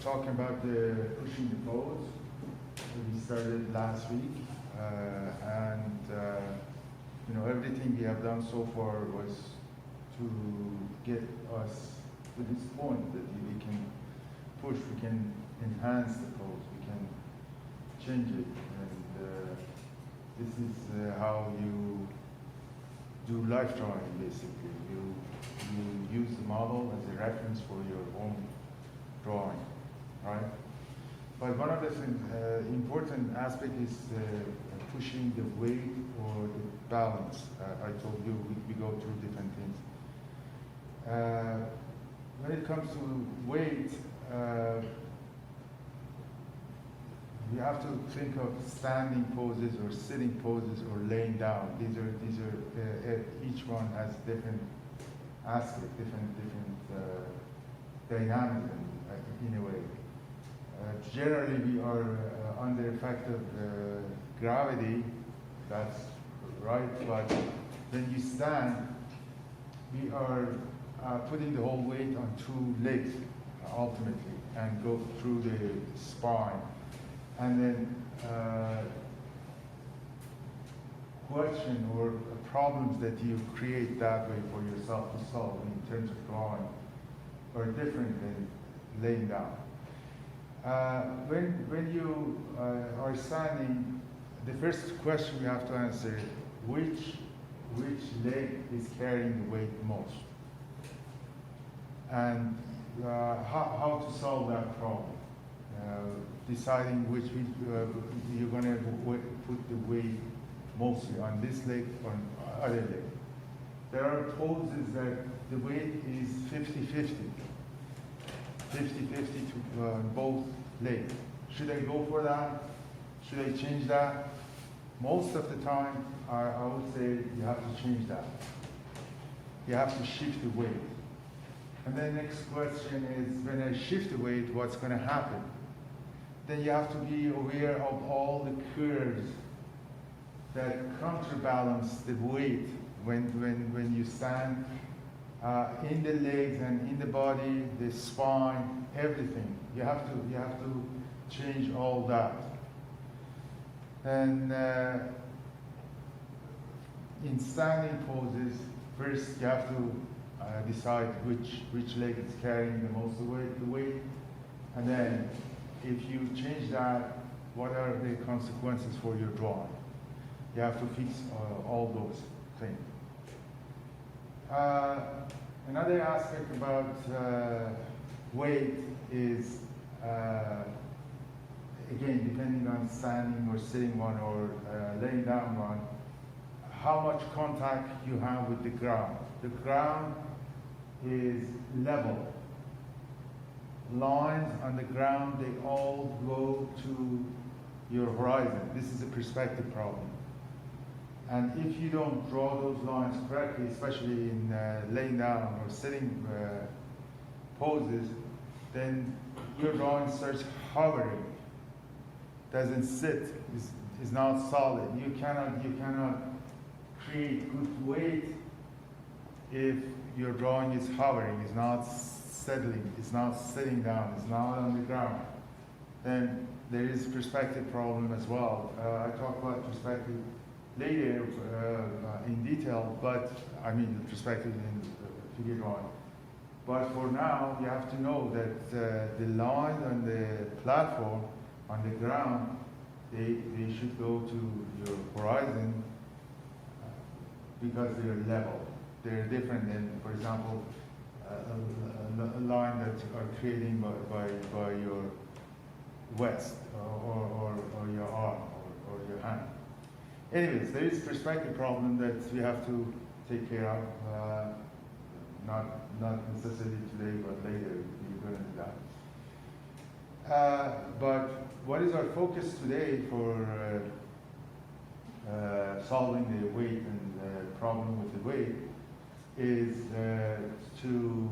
talking about the pushing the pose. We started last week, and everything we have done so far was to get us to this point that we can push, we can enhance the pose, we can change it, and this is how you do life drawing. Basically, you use the model as a reference for your own drawing, right? But one of the important aspect is pushing the weight or the balance. I told you we go through different things. When it comes to weight, we have to think of standing poses or sitting poses or laying down. These are each one has different aspect, different dynamism in a way. Generally, we are under effect of gravity. That's right. But when you stand, we are putting the whole weight on two legs ultimately, and go through the spine. And then question or problems that you create that way for yourself to solve in terms of drawing are different than laying down. When you are standing, the first question you have to answer: which leg is carrying the weight most, and how to solve that problem. Deciding which you're going to put the weight mostly on this leg or on other leg. There are poses that the weight is 50-50 to both legs. Should I go for that? Should I change that? Most of the time, I would say you have to change that. You have to shift the weight. And then next question is, when I shift the weight, what's going to happen? Then you have to be aware of all the curves that counterbalance the weight when you stand in the legs and in the body, the spine, everything. You have to change all that. And in standing poses, first you have to decide which leg is carrying the most weight, and then if you change that, what are the consequences for your drawing? You have to fix all those things. Another aspect about weight is, again, depending on standing or sitting one or laying down one, how much contact you have with the ground. The ground is level. Lines on the ground, they all go to your horizon. This is a perspective problem. And if you don't draw those lines correctly, especially in laying down or sitting poses, then your drawing starts hovering, doesn't sit, is not solid. You cannot create good weight if your drawing is hovering, is not settling, it's not sitting down, it's not on the ground. Then there is perspective problem as well. I talk about perspective later in detail, but I mean the perspective in figure drawing. But for now, you have to know that the line on the platform, on the ground, they should go to your horizon because they're level. They're different than, for example, a line that are creating by your wrist or your arm or your hand. Anyways, there is perspective problem that we have to take care of. Not necessarily today, but later we're going to do that. But what is our focus today for solving the weight and the problem with the weight is to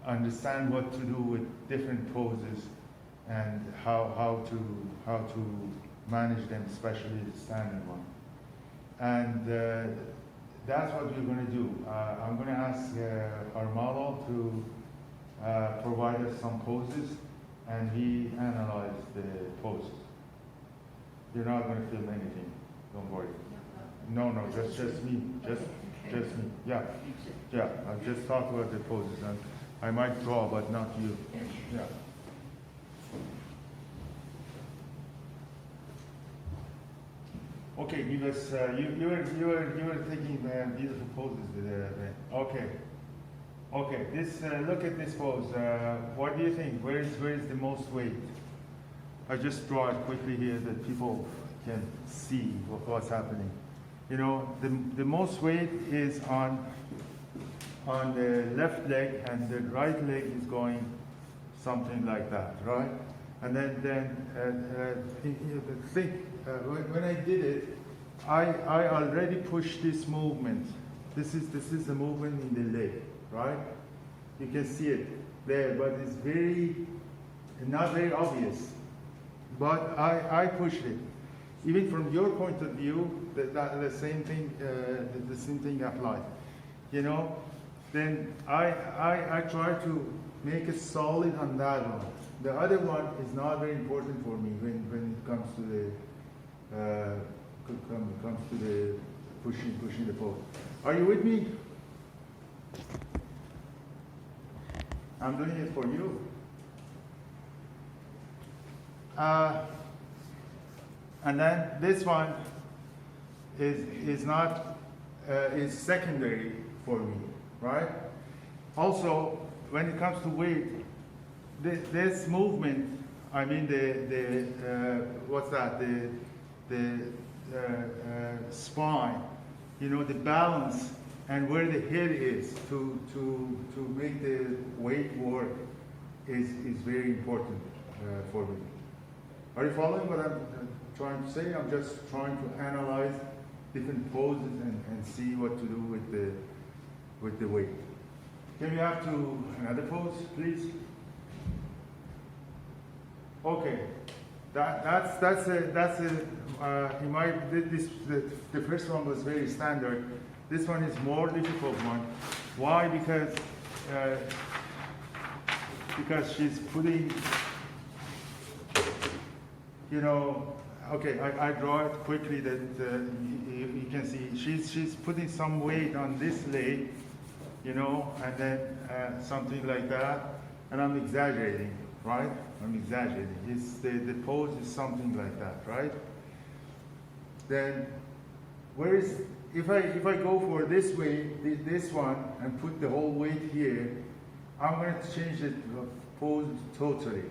understand what to do with different poses and how to manage them, especially the standing one. And that's what we're going to do. I'm going to ask our model to provide us some poses, and he analyzed the poses. You're not going to film anything. Don't worry. No, just me. Just me. Yeah. I'll just talk about the poses, and I might draw, but not you. Yeah. Okay, give us. You were taking beautiful poses. Okay. This. Look at this pose. What do you think? Where is the most weight? I just draw it quickly here that people can see what's happening. You know, the most weight is on the left leg, and the right leg is going something like that, right? And then when I did it, I already pushed this movement. This is the movement in the leg, right? You can see it there, but it's not very obvious. But I pushed it. Even from your point of view, the same thing applies. You know, then I try to make it solid on that one. The other one is not very important for me when it comes to the pushing the pole. Are you with me? I'm doing it for you. And then this one is not is secondary for me, right? Also, when it comes to weight, this movement, I mean what's that? The spine, you know, the balance and where the head is to make the weight work is very important for me. Are you following what I'm trying to say? I'm just trying to analyze different poses and see what to do with the weight. Can we have to another pose, please? Okay, that's in my the first one was very standard. This one is more difficult one. Why? Because she's putting, you know. Okay, I draw it quickly that you can see she's putting some weight on this leg, you know, and then something like that, and I'm exaggerating, right? I'm exaggerating. The pose is something like that, right? Then, if I go for this way, this one, and put the whole weight here, I'm going to change the pose totally.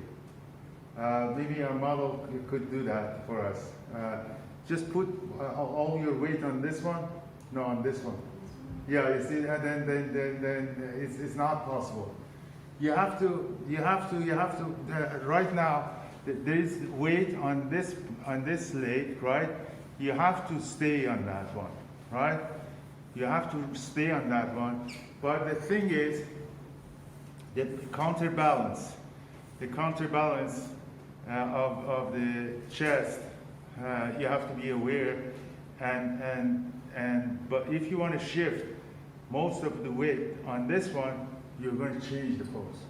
Maybe our model could do that for us. Just put all your weight on this one. No, on this one. Yeah, you see, and then it's not possible. You have to. Right now, there is weight on this leg, right? You have to stay on that one, right? You have to stay on that one. But the thing is, the counterbalance of the chest, you have to be aware, but if you want to shift most of the weight on this one, you're going to change the pose.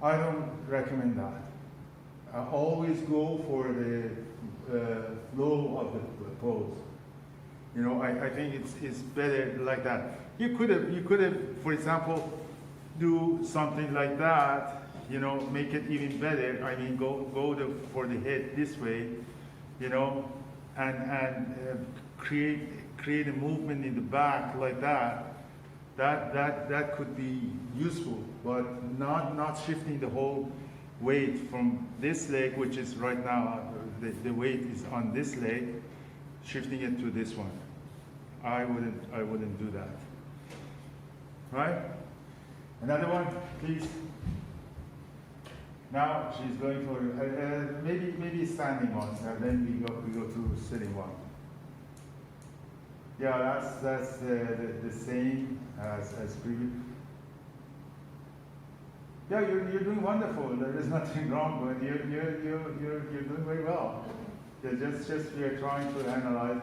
I don't recommend that. Always go for the flow of the pose. You know, I think it's better like that. You could have, for example, do something like that. You know, make it even better. I mean, go for the head this way, you know, and create a movement in the back like that. That could be useful, but not shifting the whole weight from this leg, which is right now the weight is on this leg, shifting it to this one. I wouldn't do that. Right? Another one, please. Now she's going for maybe standing one, and then we go to sitting one. Yeah, that's the same as previous. Yeah, you're doing wonderful. There is nothing wrong with you're doing very well. Yeah, just we are trying to analyze.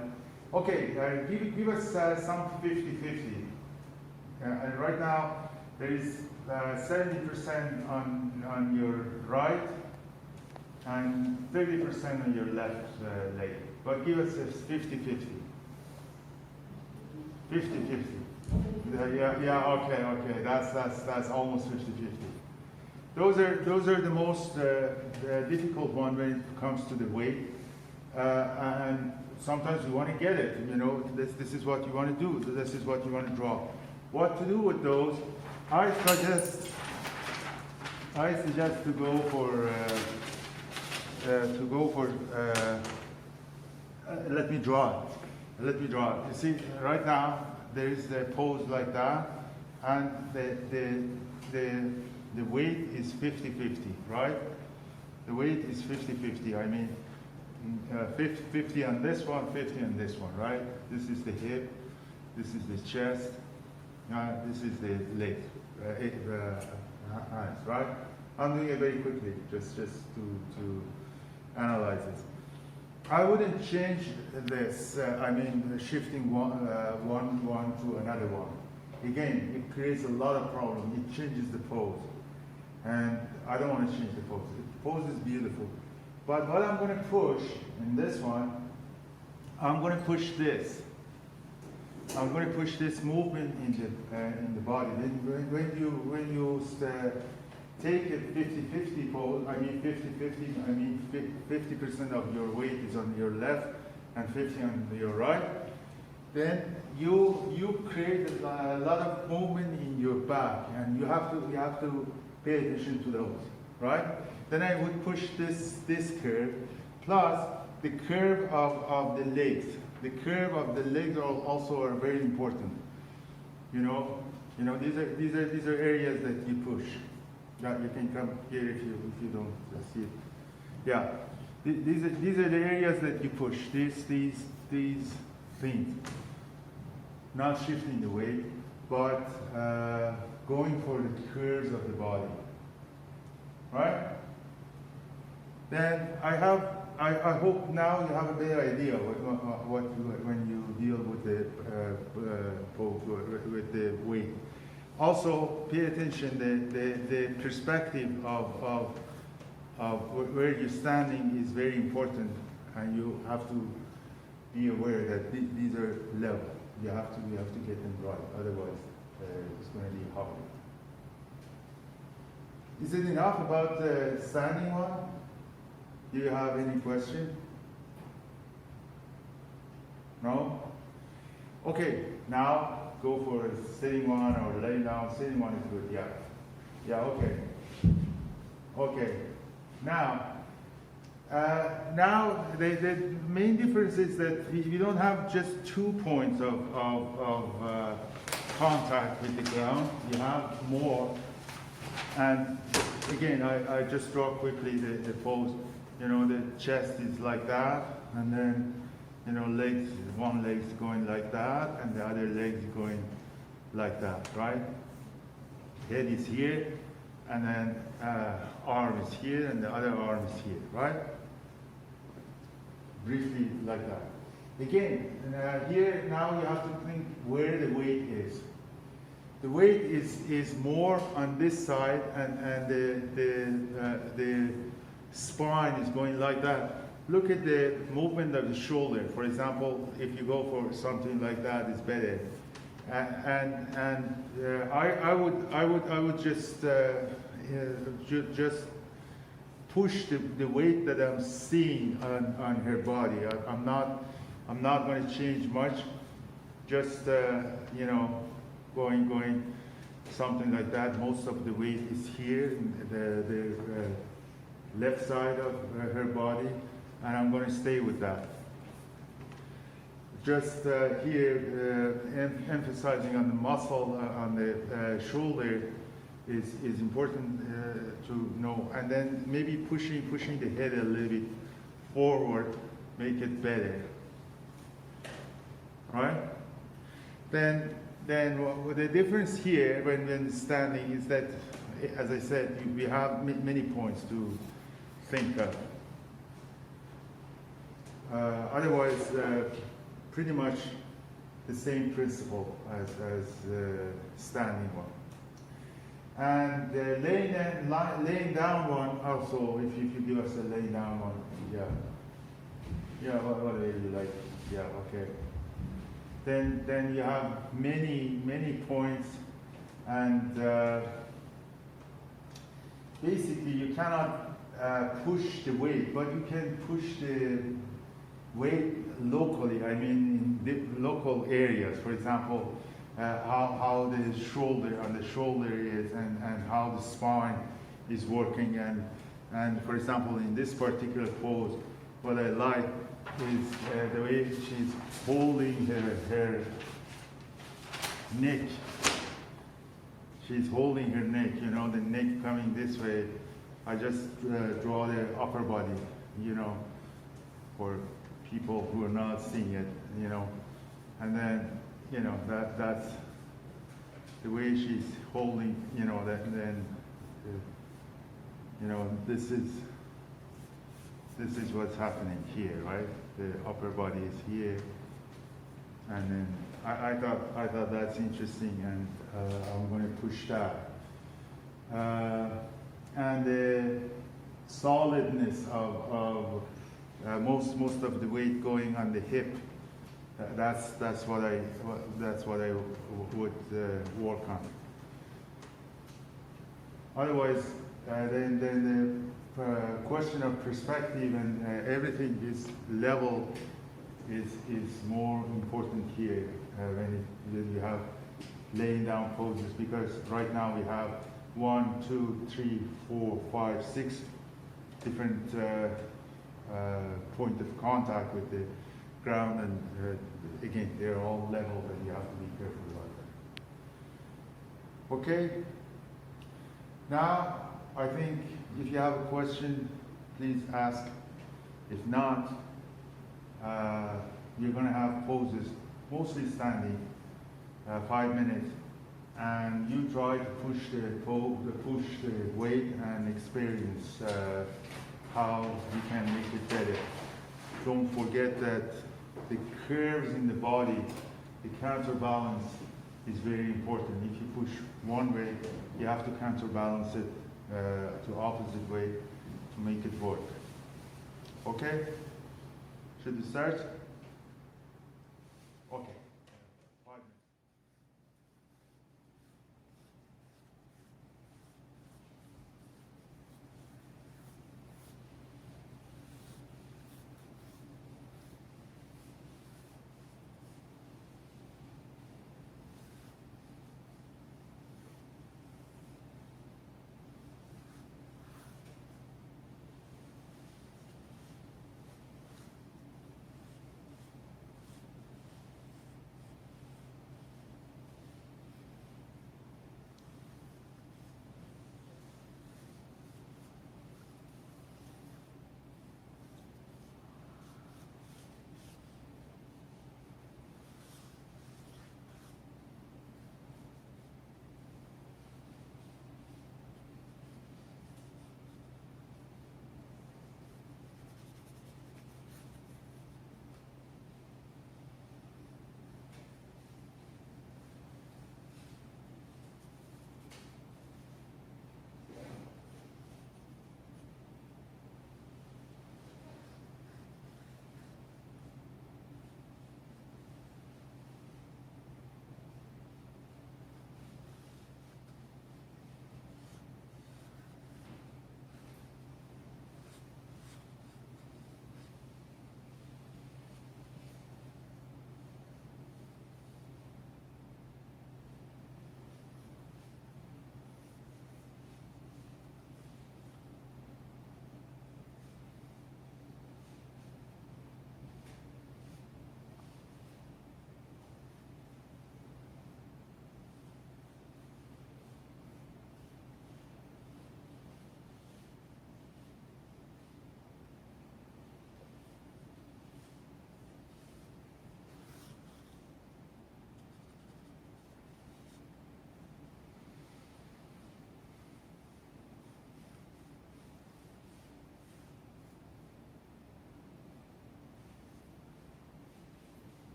Okay, give us some 50-50. And right now, There is 70% on your right and 30% on your left leg. But give us a 50-50. 50-50. Yeah, okay. That's almost 50-50. Those are the most difficult one when it comes to the weight. And sometimes you want to get it, you know, this is what you want to do, this is what you want to draw. What to do with those? I suggest to go for let me draw it. You see, right now there is the pose like that, and the weight is 50-50, right? The weight is 50-50. I mean, 50 on this one, 50 on this one, right? This is the hip, this is the chest, this is the leg, hands, right? I'm doing it very quickly, just to analyze it. I wouldn't change this, shifting one to another one. Again, it creates a lot of problems. It changes the pose. And I don't want to change the pose. The pose is beautiful. But what I'm going to push in this one, I'm going to push this. I'm going to push this movement in the body. When you take a 50-50 pose, 50% of your weight is on your left and 50 on your right, then you create a lot of movement in your back, and you have to pay attention to those, right? Then I would push this curve, plus the curve of the legs. The curve of the legs also are very important. You know, these are areas that you push. Yeah, you can come here if you don't see it. Yeah, these are the areas that you push. These things. Not shifting the weight, but going for the curves of the body. Right? Then I hope now you have a better idea when you deal with the weight. Also, pay attention the perspective of where you're standing is very important, and you have to be aware that these are level. You have to get them right, otherwise it's going to be hard. Is it enough about the standing one? Do you have any question? No? Okay, now go for a sitting one or laying down. Sitting one is good, yeah. Yeah, okay. Okay, now the main difference is that you don't have just 2 points of contact with the ground, you have more. And again, I just draw quickly the pose. You know, the chest is like that, and then, you know, one leg's going like that, and the other leg's going like that, right? Head is here, and then arm is here, and the other arm is here, right? Briefly like that. Again, here now you have to think where the weight is. The weight is more on this side, and the spine is going like that. Look at the movement of the shoulder. For example, if you go for something like that, it's better. I would just push the weight that I'm seeing on her body. I'm not going to change much. Just you know, going something like that. Most of the weight is here in the left side of her body, and I'm going to stay with that. Just here, emphasizing on the muscle on the shoulder is important to know, and then maybe pushing the head a little bit forward, make it better. Right? Then the difference here when standing is that, as I said, we have many points to think of. Otherwise, pretty much the same principle as standing one. And the laying down one also, if you give us a laying down one, yeah. Yeah, whatever you like. Yeah, okay. Then you have many points, and basically you cannot push the weight, but you can push the weight locally. I mean, in the local areas. For example, how the shoulder is, and how the spine is working, and for example, in this particular pose, what I like is the way she's holding her neck. She's holding her neck, you know, the neck coming this way. I just draw the upper body, you know, for people who are not seeing it, you know. And then, you know, that's the way she's holding, you know, you know, this is what's happening here, right? The upper body is here, and then I thought that's interesting, and I'm going to push that. And the solidness of most of the weight going on the hip. That's what I would work on. Otherwise, then the question of perspective and everything is level is more important here when you have laying down poses, because right now we have 1, 2, 3, 4, 5, 6 different point of contact with the ground, and again, they're all level, and you have to be careful about that. Okay. Now, I think if you have a question, please ask. If not, you're going to have poses, mostly standing, 5 minutes, and you try to push the weight and experience how you can make it better. Don't forget that the curves in the body, the counterbalance is very important. If you push one way, you have to counterbalance it to opposite way to make it work. Okay? Should we start? Okay. 5 minutes.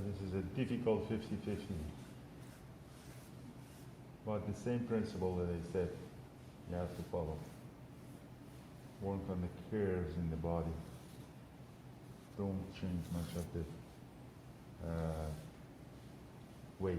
This is a difficult 50-50. But the same principle that I said, you have to follow. Work on the curves in the body. Don't change much of the weight.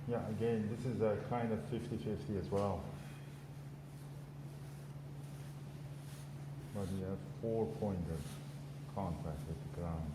Yeah, again, this is a kind of 50-50 as well. but you have 4-pointer contact with the ground.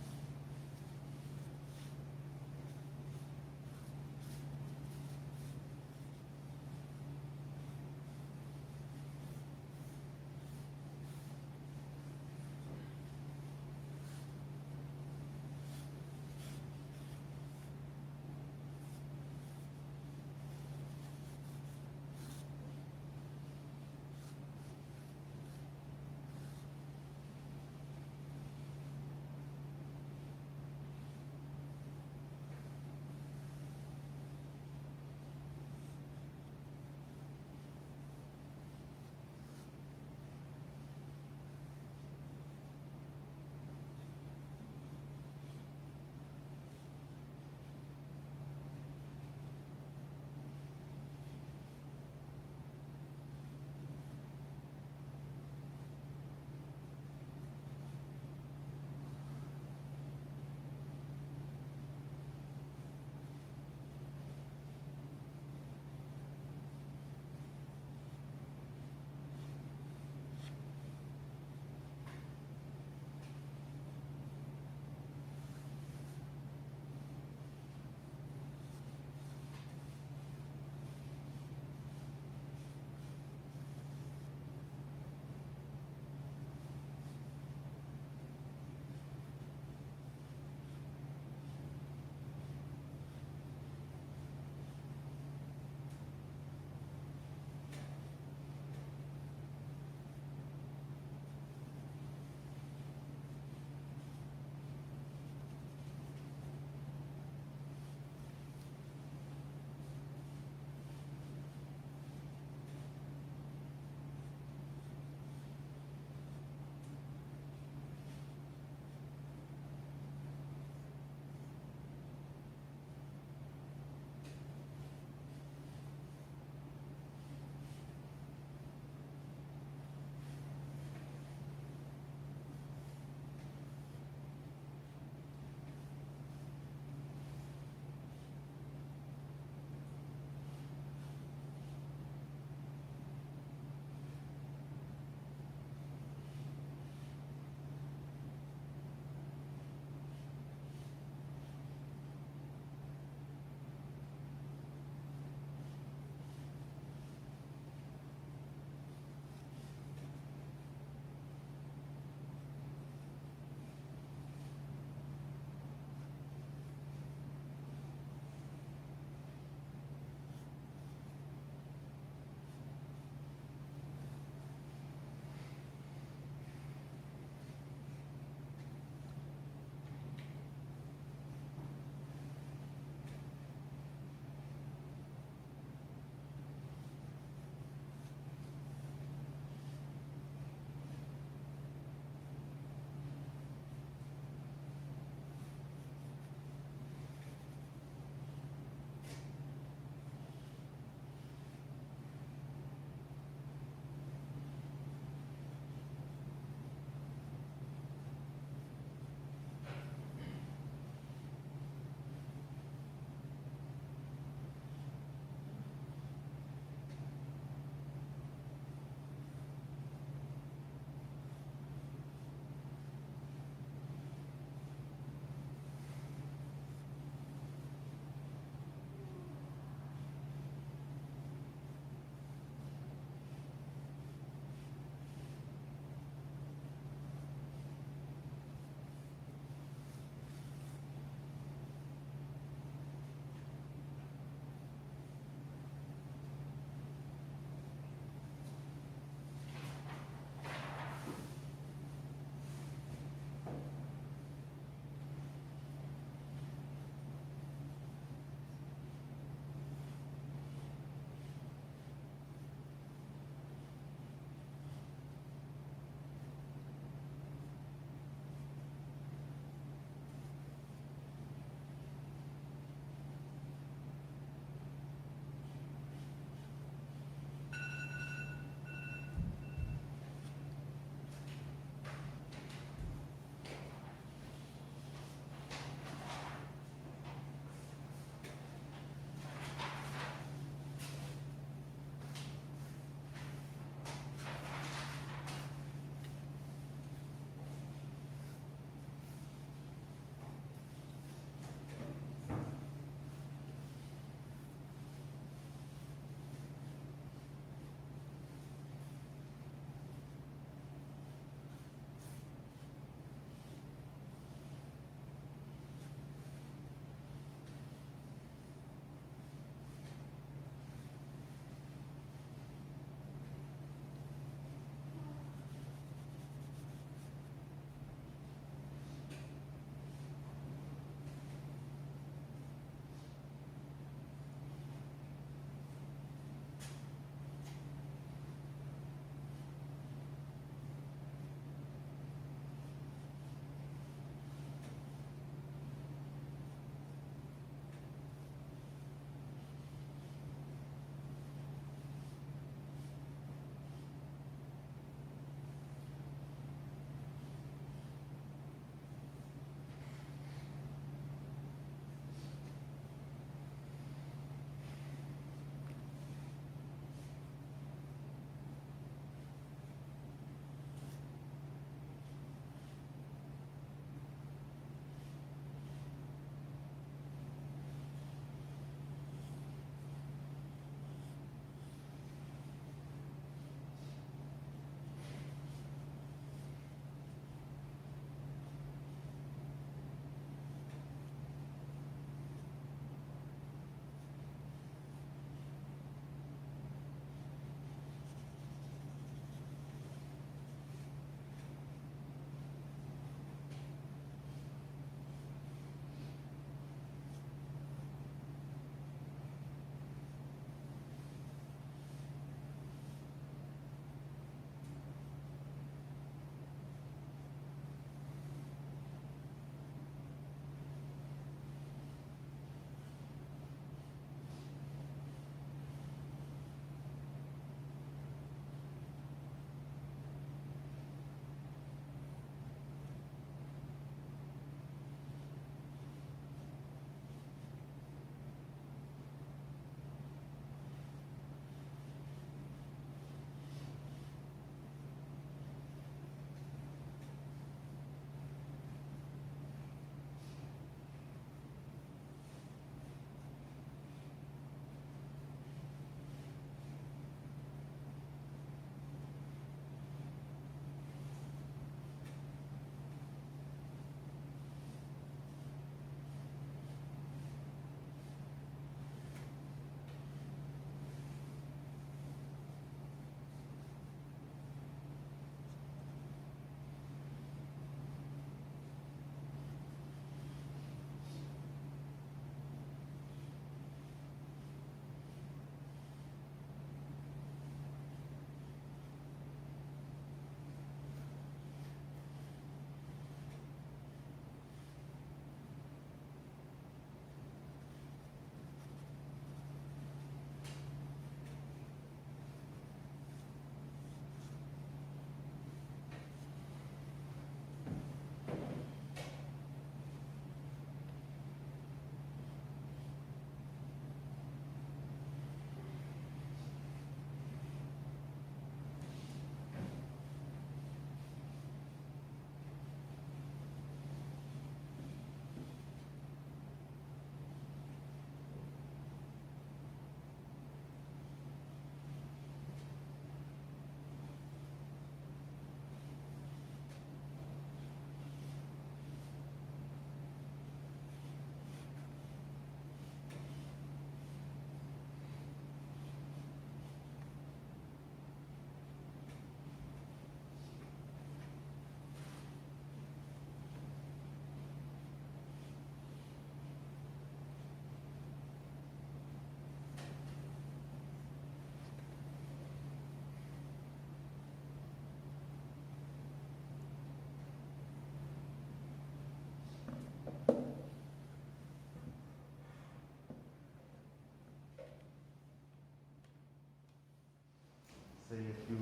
say a few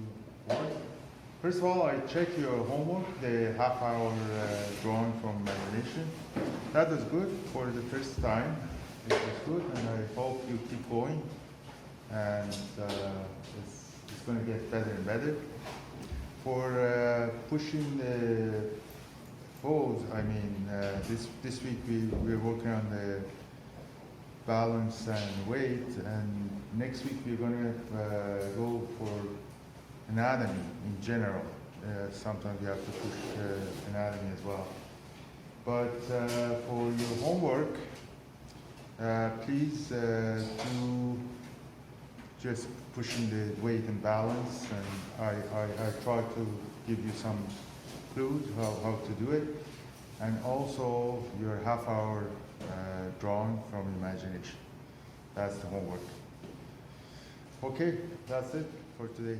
words. First of all, I check your homework, the half-hour drawing from imagination. That was good for the first time. It was good, and I hope you keep going. And it's going to get better and better. For pushing the pose, I mean, this week we're working on the balance and weight, and next week we're going to go for anatomy in general. Sometimes you have to push anatomy as well. But for your homework, please do just pushing the weight and balance, and I try to give you some clues how to do it, and also your half-hour drawing from imagination. That's the homework. Okay, that's it for today.